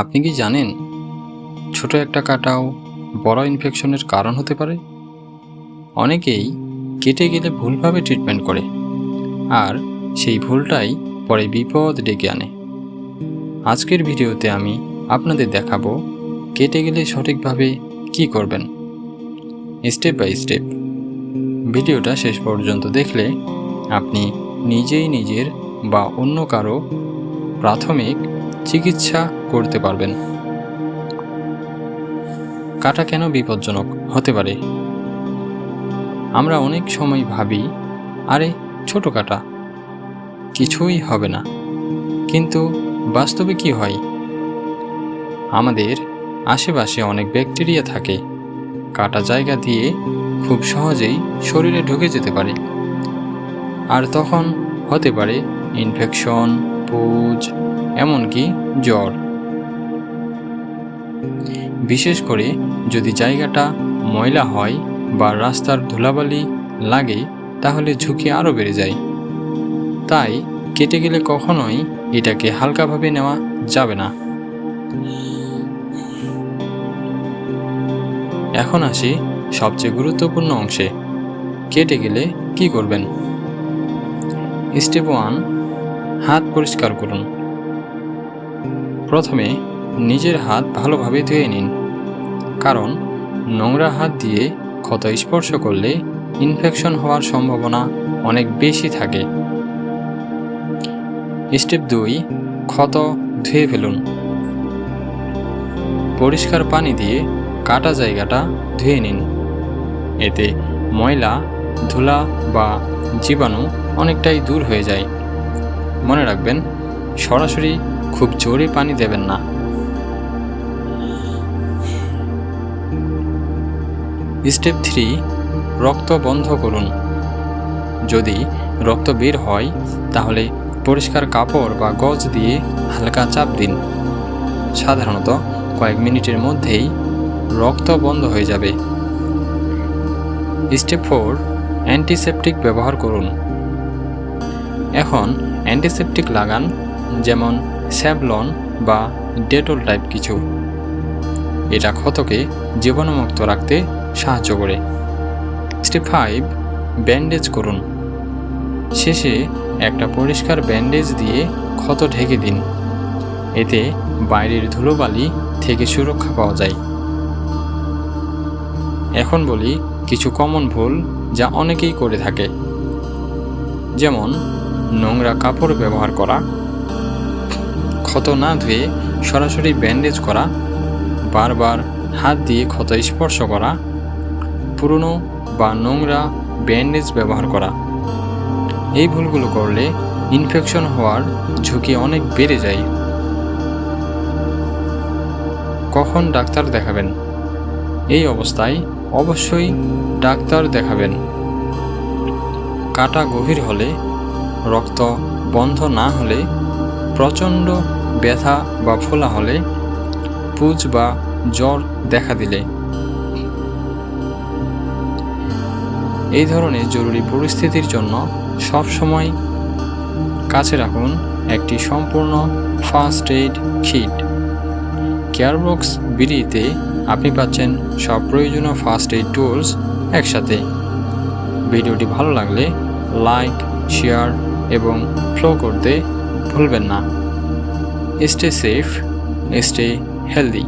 আপনি কি জানেন ছোট একটা কাটাও বড় ইনফেকশনের কারণ হতে পারে? অনেকেই কেটে গেলে ভুলভাবে ট্রিটমেন্ট করে, আর সেই ভুলটাই পরে বিপদ ডেকে আনে। আজকের ভিডিওতে আমি আপনাদের দেখাবো কেটে গেলে সঠিকভাবে কি করবেন, স্টেপ বাই স্টেপ। ভিডিওটা শেষ পর্যন্ত দেখলে আপনি নিজেই নিজের বা অন্য কারো প্রাথমিক চিকিৎসা করতে পারবেন। কাটা কেন বিপজ্জনক হতে পারে? আমরা অনেক সময় ভাবি, আরে ছোট কাটা, কিছুই হবে না। কিন্তু বাস্তবে কি হয়? আমাদের আশেপাশে অনেক ব্যাকটেরিয়া থাকে, কাটা জায়গা দিয়ে খুব সহজেই শরীরে ঢুকে যেতে পারে, আর তখন হতে পারে ইনফেকশন, পুজ, এমনকি জ্বর। বিশেষ করে যদি জায়গাটা ময়লা হয় বা রাস্তার ধুলাবালি লাগে, তাহলে ঝুঁকি আরও বেড়ে যায়। তাই কেটে গেলে কখনোই এটাকে হালকাভাবে নেওয়া যাবে না। এখন আসি সবচেয়ে গুরুত্বপূর্ণ অংশে, কেটে গেলে কি করবেন। স্টেপ 1, হাত পরিষ্কার করুন। প্রথমে নিজের হাত ভালোভাবে ধুয়ে নিন, কারণ নোংরা হাত দিয়ে ক্ষত স্পর্শ করলে ইনফেকশন হওয়ার সম্ভাবনা অনেক বেশি থাকে। স্টেপ 2, ক্ষত ধুয়ে ফেলুন। পরিষ্কার পানি দিয়ে কাটা জায়গাটা ধুয়ে নিন। এতে ময়লা, ধুলা বা জীবাণু অনেকটাই দূর হয়ে যায়। মনে রাখবেন, সরাসরি খুব জোরে পানি দেবেন না। স্টেপ 3, রক্ত বন্ধ করুন। যদি রক্ত বের হয়, তাহলে পরিষ্কার কাপড় বা গজ দিয়ে হালকা চাপ দিন। সাধারণত কয়েক মিনিটের মধ্যেই রক্ত বন্ধ হয়ে যাবে। স্টেপ 4, অ্যান্টিসেপটিক ব্যবহার করুন। এখন অ্যান্টিসেপটিক লাগান, যেমন স্যাভলন বা ডেটল টাইপ কিছু। এটা ক্ষতকে জীবাণুমুক্ত রাখতে সাহায্য করে। স্টেপ 5, ব্যান্ডেজ করুন। শেষে একটা পরিষ্কার ব্যান্ডেজ দিয়ে ক্ষত ঢেকে দিন। এতে বাইরের ধুলোবালি থেকে সুরক্ষা পাওয়া যায়। এখন বলি কিছু কমন ভুল যা অনেকেই করে থাকে, যেমন নোংরা কাপড় ব্যবহার করা, ক্ষত না ধুয়ে সরাসরি ব্যান্ডেজ করা, বারবার হাত দিয়ে ক্ষত স্পর্শ করা, পুরনো বা নোংরা ব্যান্ডেজ ব্যবহার করা। এই ভুলগুলো করলে ইনফেকশন হওয়ার ঝুঁকি অনেক বেড়ে যায়। কখন ডাক্তার দেখাবেন? এই অবস্থায় অবশ্যই ডাক্তার দেখাবেন। কাটা গভীর হলে, রক্ত বন্ধ না হলে, প্রচণ্ড ব্যথা বা ফোলা হলে, পুজ বা জ্বর দেখা দিলে। এই ধরনের জরুরি পরিস্থিতির জন্য সবসময় কাছে রাখুন একটি সম্পূর্ণ ফার্স্ট এইড কিট। কেয়ারবক্স বিডিতে আপনি পাচ্ছেন সব প্রয়োজনীয় ফার্স্ট এইড টুলস একসাথে। ভিডিওটি ভালো লাগলে লাইক, শেয়ার এবং ফলো করতে ভুলবেন না। Stay safe, stay healthy.